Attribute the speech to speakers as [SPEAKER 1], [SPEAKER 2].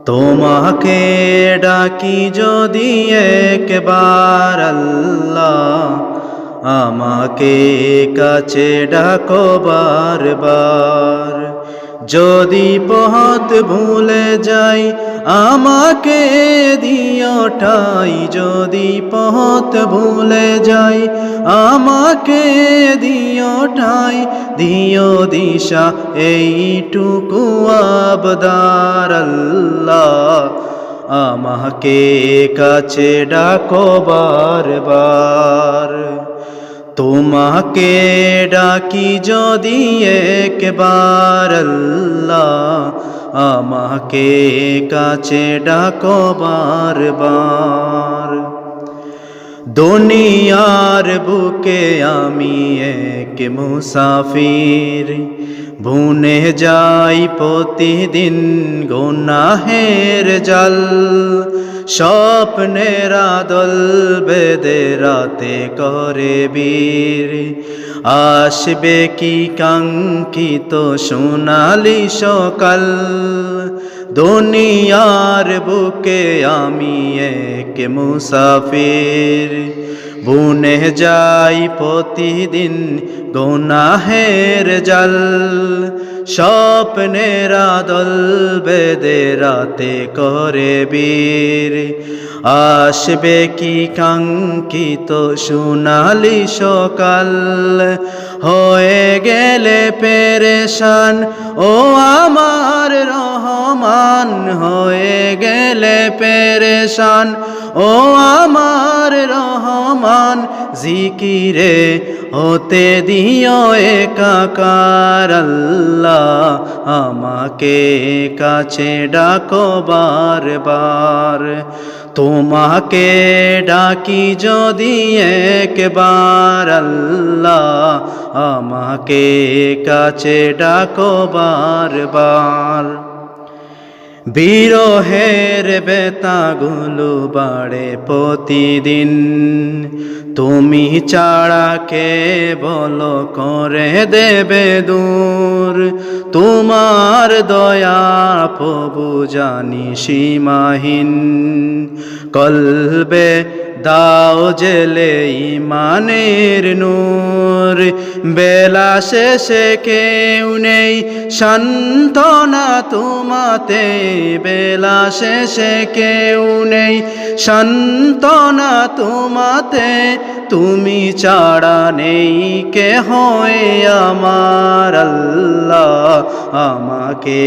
[SPEAKER 1] তোমাকে ডাকি যদি একবার আল্লাহ, আমাকে কাছে ডাকো বারবার। যদি পথ ভুলে যাই আমাকে দিও ঠাই, যদি পথ ভুলে যাই আমাকে দিও ঠাই। দিও দিশা এইটুকু আবদার আল্লাহ, আমাকে কাছে ডাকো বারবার। তোমাকে ডাকি যদি একবার আল্লাহ, আমাকে কাছে ডাকো বারবার। দুনিয়ার বুকে আমি এক মুসাফির, বুনে যাই প্রতিদিন গুনাহের জাল। স্বপ্নের আদল বেঁধে রাতে করে বীর, আসবে কি কাঙ্ক্ষিত সোনালি সকাল। দুনিয়ার বুকে আমি এক মুসাফির, বুনে যাই প্রতিদিন গুনাহের জাল। স্বপ্নের আদল বেঁধে রাতে করে বীর, আসবে কি কাঙ্ক্ষিত সোনালি সকাল। হয়ে গেলে পেরেশান ও আমার রহমান, হয়ে গেলে পেরেশান ও আমার রহমান। জিকিরে হতে দিও একাকার আল্লাহ, আমাকে কাছে ডাকো বারবার। তোমাকে ডাকি যদি একবার আল্লাহ, আমাকে কাছে ডাকো বারবার। বিরহের বেতাগুলো বাড়ে প্রতিদিন, তুমি ছাড়া কে বলো করে দেবে দূর। তোমার দয়া প্রভু জানি সীমাহীন, কলবে দাও জেলে ইমানের নূর। বেলা শেষে কেউ নেই সান্ত্বনা তোমাতে, বেলা শেষে কেউ নেই সান্ত্বনা তোমাতে। তুমি ছাড়া নেই কে হয় আমার আল্লাহ, আমাকে